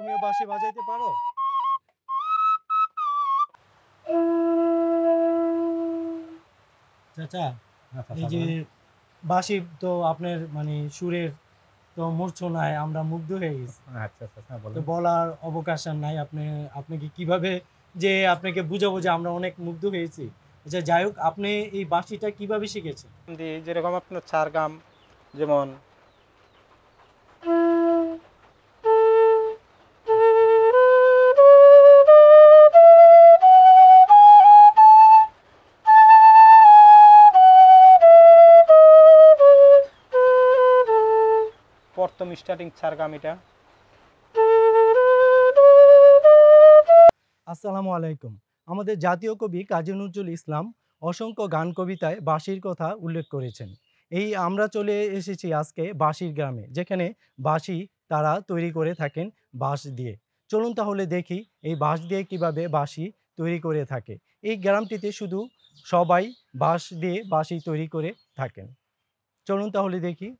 তুমিও বাঁশি বাজাইতে পারো? চাচা, এই যে বাঁশি তো আপনার মানে সুরের তো মূর্ছনায় আমরা মুগ্ধ হয়ে গেছি। আচ্ছা আচ্ছা, তো বলার অবকাশ আর নাই। আপনাকে কিভাবে যে আপনাকে বুঝাবো যে আমরা অনেক মুগ্ধ হয়েছি। আচ্ছা যাই হোক, আপনি এই বাঁশিটা কিভাবে শিখেছেন? যেরকম আপনার চার গাম, যেমন প্রথম স্টার্টিং চার গাম এটা। আসসালামু আলাইকুম। আমাদের জাতীয় কবি কাজী নজরুল ইসলাম অসংখ্য গান কবিতায় বাঁশির কথা উল্লেখ করেছেন। এই আমরা চলে এসেছি আজকে বাঁশির গ্রামে, যেখানে বাঁশি তারা তৈরি করে থাকেন বাঁশ দিয়ে। চলুন তাহলে দেখি এই বাঁশ দিয়ে কিভাবে বাঁশি তৈরি করে থাকে। এই গ্রামটিতে শুধু সবাই বাঁশ দিয়ে বাঁশি তৈরি করে থাকেন। চলুন তাহলে দেখি।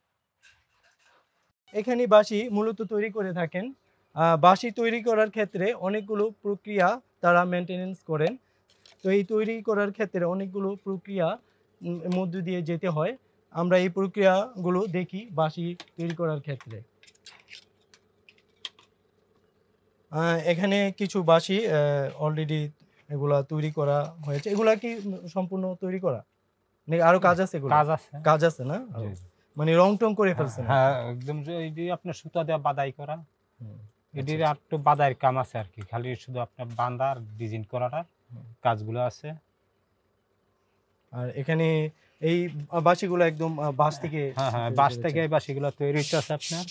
এখানে বাঁশি মূলত তৈরি করে থাকেন। বাঁশি তৈরি করার ক্ষেত্রে অনেকগুলো প্রক্রিয়া তারা মেনটেনেন্স করেন। তো এই তৈরি করার ক্ষেত্রে অনেকগুলো প্রক্রিয়া মধ্য দিয়ে যেতে হয়। আমরা এই প্রক্রিয়াগুলো দেখি বাঁশি তৈরি করার ক্ষেত্রে। এখানে কিছু বাঁশি অলরেডি এগুলা তৈরি করা হয়েছে। এগুলা কি সম্পূর্ণ তৈরি করা? নাকি আরো কাজ আছে এগুলা? কাজ আছে। কাজ আছে না? মানে রং টং করে ফেলছেন? হ্যাঁ, একদম এই আপনার সুতা দেওয়া বাদাই করা। এটির আর একটু বাদাইয়ের কাম আছে আর কি, খালি শুধু আপনার বাঁধা আর ডিজাইন করাটা কাজগুলো আছে। আর এখানে এই বাঁশিগুলো একদম বাঁশ থেকে, হ্যাঁ বাঁশ থেকে এই বাঁশিগুলো তৈরি হচ্ছে আপনার।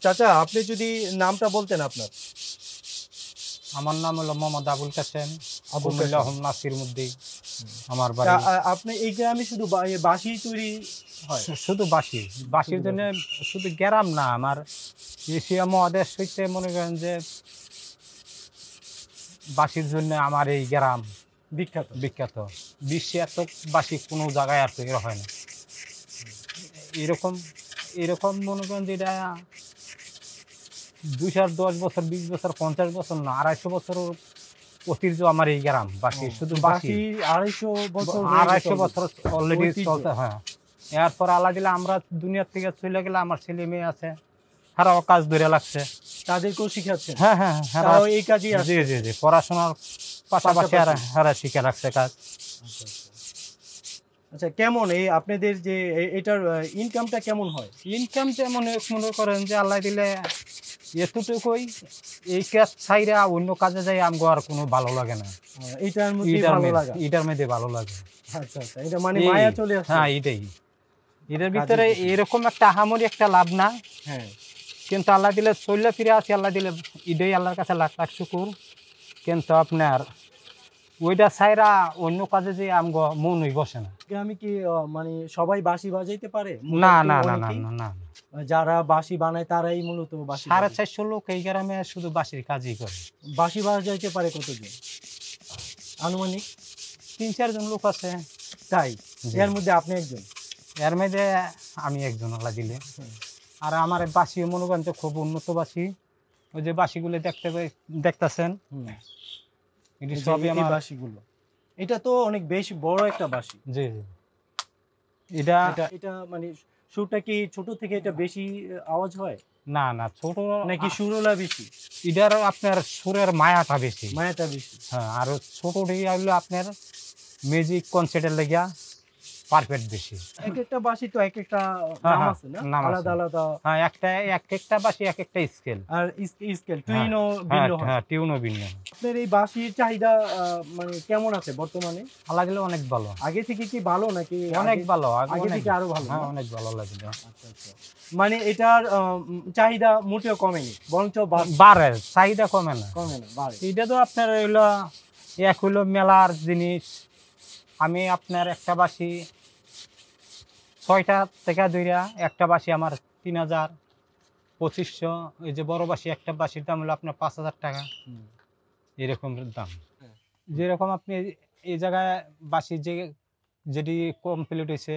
চাচা, আপনি যদি নামটা বলতেন আপনার। আমার নাম হলো মোহাম্মদ আবুল কাসেম, নাসির মধ্যে আমার বাড়ি। আপনি এই গ্রামে শুধু বাঁশি তৈরি হয়? শুধু বাঁশি, বাঁশির জন্য শুধু গ্রাম না, আমার এশিয়া মহাদেশ হইতে মনে করেন যে বাঁশির জন্য আমার এই গ্রাম বিখ্যাত। বিখ্যাত। বিশ্বে এত বাঁশি কোনো জায়গায় আর তৈরি হয় না। এরকম এরকম মনে করেন যে এটা 210 বছর, 20 বছর, 50 বছর না, 250 বছর ঐতিহ্য আমার এই গ্রাম বাঁশি। শুধু বাঁশি 250 বছর অলরেডি চলতে। হ্যাঁ, এরপর আল্লাহ দিলে আমরা দুনিয়ার থেকে চলে গেলে আমার ছেলে মেয়ে আছে, তারাও কাজ ধরে লাগছে, তাদেরকেও শিখাচ্ছেন? হ্যাঁ হ্যাঁ হ্যাঁ, এই কাজই আছে। জি জি জি, পড়াশোনার পাশাপাশি হারা শিখে রাখছে কাজ। আচ্ছা, কেমন এই আপনাদের যে এটার ইনকামটা কেমন হয়? ইনকাম যেমন মনে করেন যে আল্লাহ দিলে এতটুকুই, এই কাজ ছাইরা অন্য কাজে যাই আমগো আর কোনো ভালো লাগে না। এটার মধ্যে ভালো লাগে। আচ্ছা আচ্ছা, এটা মানে মায়া চলে আসে। হ্যাঁ, এটার ভিতরে এরকম একটা আহামরি একটা লাভ না। হ্যাঁ, কিন্তু আল্লাহ দিলে চললে ফিরে আসি, আল্লাহ দিলে এটাই আল্লাহর কাছে লাখ লাখ শুকুর। কিন্তু আপনার ওইটা ছাইরা অন্য কাজে যে আমগো মনই বসে না। গ্রামে কি মানে সবাই বাঁশি বাজাইতে পারে? না না না না না, যারা বাঁশি বানায় তারাই মূলত বাঁশি। 450 লোক এই গ্রামে শুধু বাঁশির কাজই করে। বাঁশি বাজাইতে পারে কতজন আনুমানিক? 3-4 জন লোক আছে। তাই? এর মধ্যে আপনি একজন? এর মধ্যে আমি একজন আল্লাহ দিলে। আর আমার বাঁশি মনে করেন যে খুব উন্নত বাঁশি। ওই যে বাঁশিগুলো দেখতেছেন, এটি সবই আমার বাঁশিগুলো। এটা তো অনেক বেশি বড় একটা বাঁশি। জি জি। এটা মানে সুরটা কি ছোট থেকে এটা বেশি আওয়াজ হয়? না না, ছোট নাকি সুরলা বেশি? এটার আপনার সুরের মায়াটা বেশি। হ্যাঁ, আর ছোটটি হলো আপনার মিউজিক কনসার্টের লাগিয়া পারফেক্ট বেশি। এক একটা বাঁশি তো এক একটা নাম আছে না, আলাদা আলাদা। হ্যাঁ, একটা বাঁশি এক একটা স্কেল, আর স্কেল টিউনও ভিন্ন হয়। হ্যাঁ, টিউনও ভিন্ন। আপনার এই বাঁশির চাহিদা মানে কেমন আছে বর্তমানে? আল্লাহ দিলে অনেক ভালো। আগে থেকে কি ভালো নাকি? অনেক ভালো, আগে থেকে আরো ভালো? হ্যাঁ, অনেক ভালো লাগলো। আচ্ছা আচ্ছা, মানে এটার চাহিদা মোটেও কমেনি, বরঞ্চ বাড়ে। চাহিদা কমে না, বাড়ে। এটা তো আপনার হইলো এক হইলো মেলার জিনিস। আমি আপনার একটা বাঁশি 6টা টাকা ধইরা, একটা বাঁশি আমার 3000, 2500। এই যে বড় বাঁশি, একটা বাঁশির দাম হলো আপনার 5000 টাকা, এরকম দাম। যেরকম আপনি এই জায়গায় বাঁশি যেটি কমপ্লিট হয়েছে,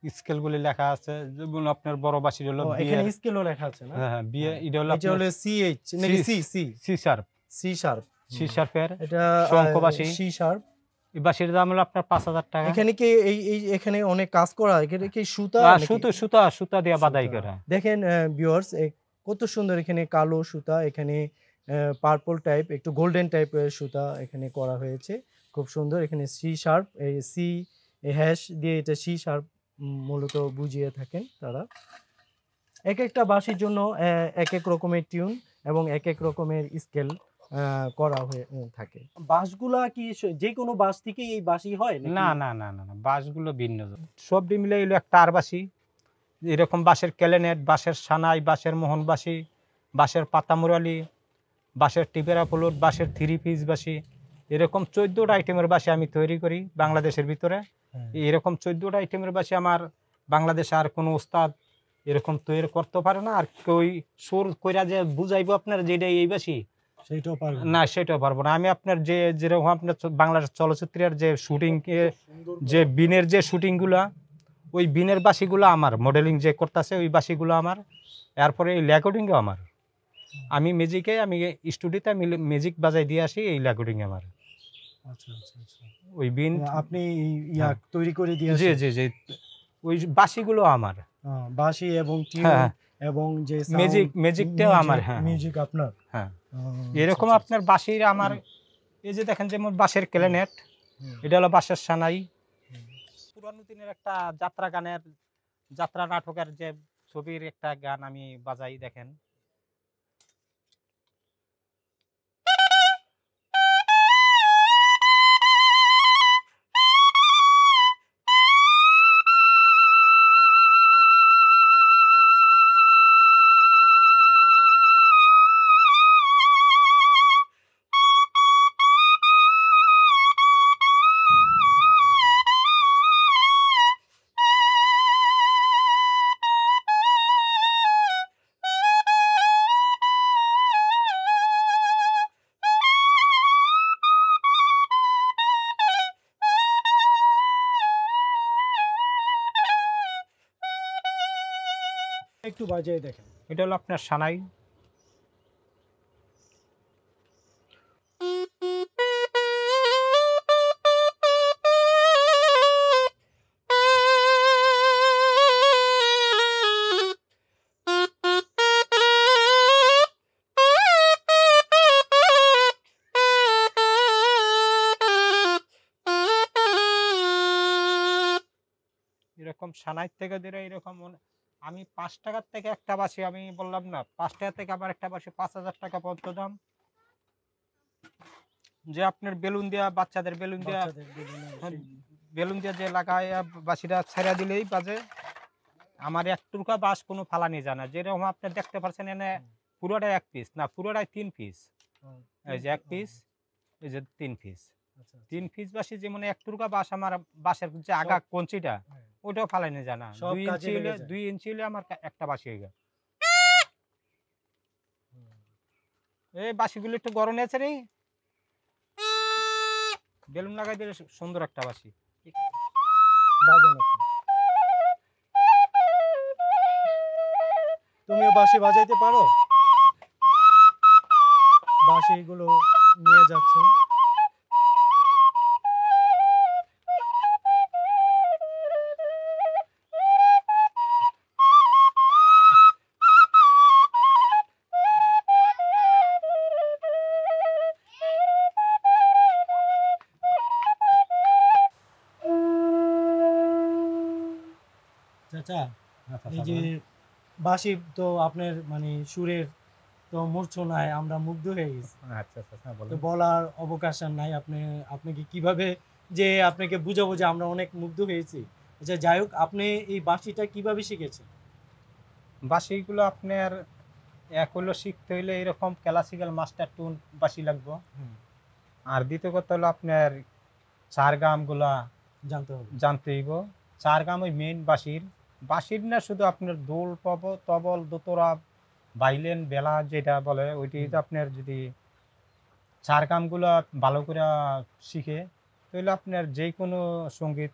স্কেলগুলি লেখা আছে, যেমন আপনার বড় বাঁশির হলো ও, বিয়ের, এখানে স্কেলও লেখা আছে না? হ্যাঁ বিয়ে, হ্যাঁ। এটা হলো এটা হলো সিএইচ নাকি C C C sharp, C sharp. C শার্পের এটা শঙ্খ বাঁশি। C sharp. এই বাঁশির দাম হলো আপনার 5,000 টাকা। এখানে কি এই এখানে অনেক কাজ করা, এখানে কি সুতা নাকি? সুতা দিয়ে বাদাই সুতা। করা। দেখেন ভিউয়ার্স, কত সুন্দর এখানে কালো সুতা, এখানে পার্পল টাইপ একটু গোল্ডেন টাইপের সুতা এখানে করা হয়েছে, খুব সুন্দর। এখানে সি শার্প, এই সি হ্যাশ দিয়ে এটা সি শার্প মূলত বুঝিয়ে থাকেন তারা। এক একটা বাঁশির জন্য এক এক রকমের টিউন এবং এক এক রকমের স্কেল করা হয়ে থাকে। বাঁশগুলা কি যে কোনো বাঁশ থেকে এই বাঁশি হয় নাকি? না না না না না, বাঁশগুলো ভিন্ন, সব মিলে এলো একটা আর বাঁশি। এরকম বাঁশের ক্যালেনেট, বাঁশের সানাই, বাঁশের মোহনবাসী, বাঁশের পাতামুরালি, বাঁশের টিপেরা প্লট, বাঁশের 3 পিস বাঁশি, এরকম 14টা আইটেমের বাঁশি আমি তৈরি করি বাংলাদেশের ভিতরে। হ্যাঁ। এরকম 14টা আইটেমের বাঁশি আমার বাংলাদেশে আর কোনো ওস্তাদ এরকম তৈরি করতে পারে না। আর কেউ সুর কইরা যে বুঝাইবো আপনার যেটা এই বাঁশি, সেটাও পারবেন না সেটাও পারবো না। আমি আপনার যেরকম আপনার বাংলাদেশ চলচ্চিত্রের যে শুটিং, যে বিনের যে শুটিংগুলা, ওই বিনের বাঁশিগুলো আমার, মডেলিং যে করতেছে ওই বাঁশিগুলো আমার। এরপরে এই রেকর্ডিংও আমার, আমি স্টুডিওতে আমি ম্যাজিক বাজাই দিয়ে আসি, এই রেকর্ডিং আমার। আচ্ছা আচ্ছা আচ্ছা। ওই বিন আপনি তৈরি করে দিয়ে জি আসেন? জি জি, ওই বাঁশিগুলো আমার। বাঁশি এবং টিউন হ্যাঁ, এবং যে ম্যাজিকটাও আমার। হ্যাঁ মিউজিক আপনার? হ্যাঁ, আচ্ছা, এরকম আচ্ছা, আপনার বাঁশির আমার, এই যে দেখেন যেমন বাঁশের ক্যালেনেট, হুম, এটা হলো বাঁশের সানাই। হুম। পুরানো দিনের একটা যাত্রা নাটকের যে ছবির একটা গান আমি বাজাই, দেখেন। একটু বাজিয়ে দেখেন। এটা হলো আপনার সানাই। এরকম সানাই থেকে দিলে এরকম আমি 5 টাকার থেকে একটা বাঁশি, আমি বললাম না 5 টাকা থেকে আমার একটা বাঁশি 5,000 টাকা পর্যন্ত দাম। যে আপনার বেলুন দিয়া, বাচ্চাদের বেলুন দিয়া, হ্যাঁ, বেলুন দিয়া যে লাগায় বাঁশিটা ছেড়ে দিলেই বাজে। আমার এক টুকরা বাঁশ কোনো ফালানি যায় না। যেরকম আপনি দেখতে পাচ্ছেন এনে পুরোটাই 1 পিস না, পুরোটাই 3 পিস। এই যে 1 পিস, এই যে 3 পিস, 3 পিস বাঁশি। যেমন এক টুকরা বাঁশ আমার, বাঁশের যে আগা কঞ্চিটা ওটাও ফালানি যায় না। 2 ইঞ্চি হলে আমার একটা বাঁশি হয়ে গেল। এই বাঁশিগুলো একটু গরম আছে রে, বেলুন লাগাই দিলে সুন্দর একটা বাঁশি। বাজান আপনি। তুমিও বাঁশি বাজাইতে পারো? বাঁশিগুলো নিয়ে যাচ্ছে। চাচা, এই যে বাঁশি তো আপনার মানে সুরের তো মূর্ছনায় আমরা মুগ্ধ হয়ে গেছি। আচ্ছা আচ্ছা, তো বলার অবকাশ আর নাই। আপনাকে কিভাবে যে আপনাকে বুঝাবো যে আমরা অনেক মুগ্ধ হয়েছি। আচ্ছা যাই হোক, আপনি এই বাঁশিটা কিভাবে শিখেছেন? বাঁশিগুলো আপনার এক হলো শিখতে হইলে এরকম ক্লাসিক্যাল মাস্টার টুন বাঁশি লাগবে। আর দ্বিতীয় কথা হলো আপনার চার গামগুলা জানতে হইব। চার গাম ওই মেইন বাঁশির না, শুধু আপনার দোল, তবল, দোতরা, ভাইলেন, বেলা যেটা বলে ওইটি। আপনার যদি চার গামগুলা ভালো করে শিখে তাহলে আপনার যে কোনো সঙ্গীত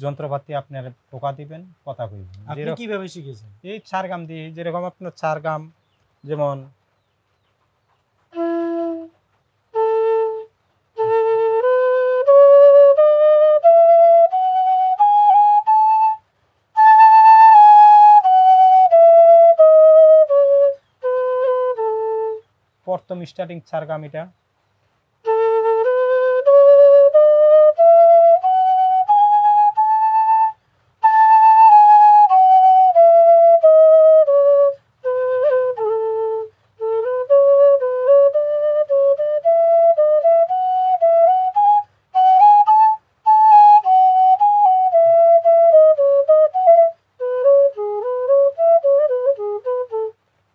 যন্ত্রপাতি আপনার পোকা দিবেন, কথা কইবেন। আপনি কিভাবে শিখেছেন? এই ছাড়গাম দিয়ে, যেরকম আপনার ছাড়গাম, যেমন প্রথম স্টার্টিং ছাড়গাম এটা।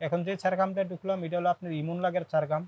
এখন যে ছাড়গামটা ঢুকলাম এটা হলো আপনার ইমন লাগের ছাড়গাম।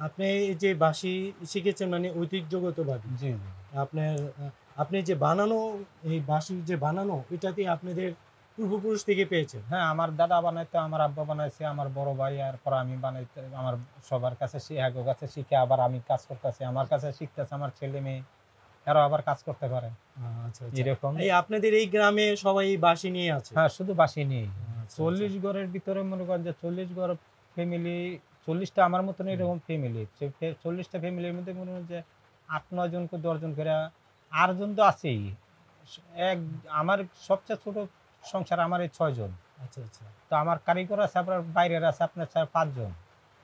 আপনি এই যে বাঁশি শিখেছেন মানে ঐতিহ্যগতভাবে। জি, জি। আপনার আপনি যে বানানো এই বাঁশি যে বানানো এটাতে আপনাদের পূর্বপুরুষ থেকে পেয়েছেন? হ্যাঁ, আমার দাদা বানাইতো, আমার আব্বা বানাইছে, আমার বড় ভাই, এরপর আমি বানাইতে আমার সবার কাছে এগো কাছে শিখে আবার আমি কাজ করতেছি। আমার কাছে শিখতেছে আমার ছেলে-মেয়ে, এরাও আবার কাজ করতে পারে। আচ্ছা, আচ্ছা। এরকম। এই আপনাদের এই গ্রামে সবাই বাঁশি নিয়ে আছে? হ্যাঁ, শুধু বাঁশি নেই। আচ্ছা, ৪০ ঘরের ভিতরে মনে করেন যে ৪০ ঘর ফ্যামিলি, ৪০ টা আমার মতন এরকম ফ্যামিলি। ৪০ টা ফ্যামিলির মধ্যে মনে হয় যে ৮-৯ জন করে ১০ জন করে, ৮ জন তো আছেই। এক আমার সবচেয়ে ছোট সংসার আমার এই ৬ জন। আচ্ছা, আচ্ছা, তো আমার কারিগর আছে, আপনার বাইরের আছে আপনার ৫ জন।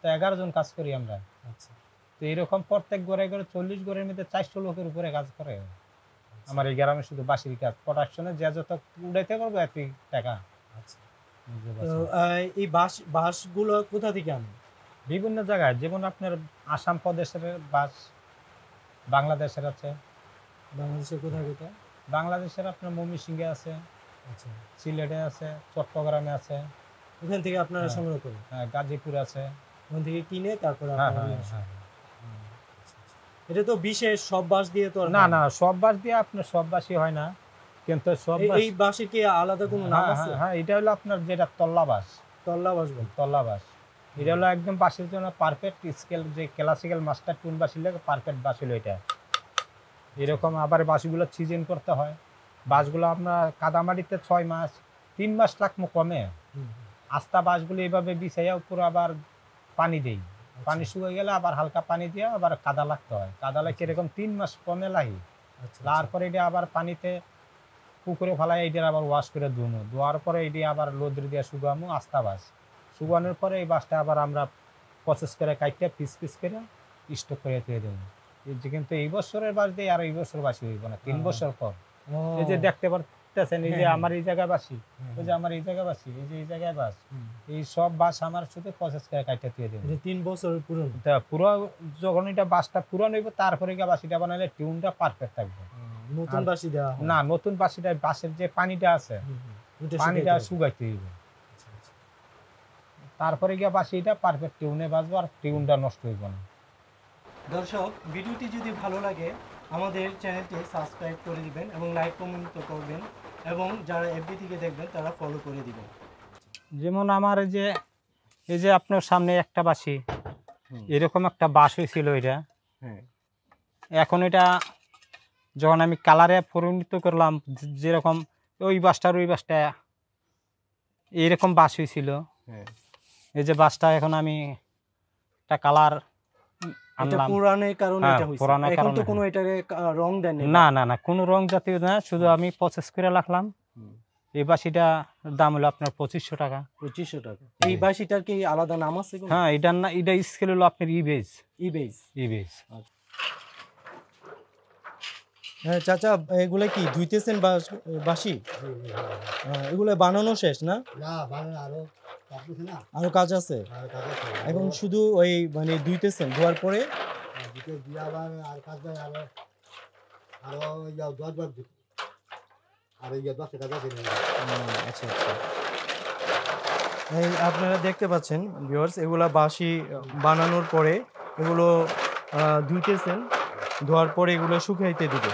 তো ১১ জন কাজ করি আমরা। আচ্ছা। তো এরকম প্রত্যেক ঘরে ৪০ ঘরের মধ্যে ৪০০ লোকের উপরে কাজ করে। আমার এই গ্রামে শুধু বাঁশির কাজ। প্রোডাকশনে যে যত উড়াইতে পারবো এতই টাকা। আচ্ছা। বুঝতে তো পারছেন? এই বাঁশগুলো কোথা থেকে আনেন? বিভিন্ন জায়গায়, যেমন আপনার আসাম প্রদেশের বাঁশ, বাংলাদেশের আছে। বাংলাদেশের কোথায় কোথায়? বাংলাদেশের আপনার ময়মনসিংহে আছে, আচ্ছা। সিলেটে আছে, চট্টগ্রামে আছে। ওখান থেকে আপনারা হ্যাঁ, সংগ্রহ করেন? হ্যাঁ, গাজীপুর আছে। ওখান থেকে কিনে তারপরে হ্যাঁ, আপনারা হ্যাঁ, নিয়ে আসেন? হ্যাঁ। আচ্ছা, আচ্ছা। এটা তো বিশেষ সব বাঁশ দিয়ে তো আর না, হয় না, সব বাঁশ দিয়ে আপনার সব বাঁশই হয় না। কিন্তু সব বাঁশ, এই বাঁশের কি আলাদা কোনো নাম হ্যাঁ, আছে? হ্যাঁ, হ্যাঁ, এটা হলো আপনার যেটা তল্লা বাঁশ। তল্লা বাঁশ বলে? তল্লা বাঁশ। এটা হলো একদম বাঁশের জন্য পারফেক্ট স্কেল, যে ক্লাসিক্যাল মাস্টার টুন বাঁশির লাগে পারফেক্ট বাঁশ হলো এটা। এরকম আবার বাঁশগুলো সিজন করতে হয়। বাঁশগুলো আপনার কাদামাটিতে ৬ মাস, ৩ মাস লাগমু কমে। হুম, আস্তা বাঁশগুলো এইভাবে বিছাইয়া উপরে আবার পানি দেই। পানি আচ্ছা, শুকিয়ে গেলে আবার হালকা পানি দিয়ে আবার কাদা লাগতে হয়। কাদা লাগে এরকম 3 মাস কমে লাগে। আচ্ছা, তারপরে এটা আবার পানিতে পুকুরে ফেলাই এইটার আবার ওয়াশ করে ধুমু। ধোয়ার পরে এইটি আবার রোদ্রে দিয়ে শুকামু আস্তা বাঁশ। শুকানোর পরে এই বাঁশটা আবার আমরা প্রসেস করে কাইটে পিস পিস করে স্টক করে দিয়ে দেবো। এই যে কিন্তু এই বছরের বাঁশ দিয়ে আর এই বছর বাঁশি হইব না, ৩ বছর পর। ও, এই যে দেখতে দেখতেছেন এই যে হ্যাঁ, আমার এই জায়গায় বাসি, হ্যাঁ, ওই যে আমার এই জায়গায় বাসি, এই যে এই জায়গায় বাস, এই সব বাস আমার শুধু প্রসেস করে কাটতে দিয়ে দেব। এটা 3 বছর পুরনো। তা পুরো যখন এটা বাসটা পুরান হইব তারপরে গিয়ে বাসিটা বানাইলে টিউনটা পারফেক্ট থাকবে। নতুন আর- বাঁশি দেওয়া হয় না, নতুন বাসিটা বাসের যে পানিটা আছে ওটা পানিটা শুকাইতে হবে। শুকাইতে হইব, আচ্ছা, আচ্ছা। তারপরে গিয়ে বাসিটা পারফেক্ট টিউনে বাজবো আর টিউনটা নষ্ট হইব না। দর্শক, ভিডিওটি যদি ভালো লাগে আমাদের চ্যানেলটি সাবস্ক্রাইব করে দিবেন এবং লাইক কমেন্ট করবেন, এবং যারা এফবি থেকে দেখবেন তারা ফলো করে দিবেন। যেমন আমার এই যে আপনার সামনে একটা বাসি, হুম, এরকম একটা বাস হয়েছিল এটা। হ্যাঁ, এখন এটা যখন আমি কালারে পরিণত করলাম, যেরকম ওই বাসটার ওই বাসটা এইরকম বাস হয়েছিল, হ্যাঁ। এই যে বাসটা এখন আমি একটা কালার এটা আনলাম। পুরানের কারণে হ্যাঁ, এটা হইছে। পুরানের এখন তো কারণে, কোনো এটাকে রং দেন না না না, কোনো রং জাতীয় না, শুধু আমি প্রসেস করে রাখলাম। এই বাসিটা দাম হলো আপনার 2500 টাকা। 2500 টাকা। এই বাঁশিটার কি আলাদা নাম আছে কোনো? হ্যাঁ, এটার না, এটা স্কেল হলো আপনার ইবেজ। ইবেজ। ইবেজ হ্যাঁ চাচা, এগুলা কি ধুইতেছেন বাঁশি? এগুলো বানানো শেষ না? না বানানো আরো কাজ আছে না, আরো কাজ আছে? আর কাজ আছে। এখন শুধু ওই মানে ধুইতেছেন, ধোয়ার পরে আর দুটো দিয়া আবার আর কাজ নাই, আরো আরো ইয়া 10 বার আর ইয়া 10 কাজ আছে না। আচ্ছা আচ্ছা। এই আপনারা দেখতে পাচ্ছেন ভিউয়ার্স, এগুলা বাঁশি বানানোর পরে এগুলো ধুইতেছেন, ধোয়ার পরে এগুলো শুকাইতে দিবে।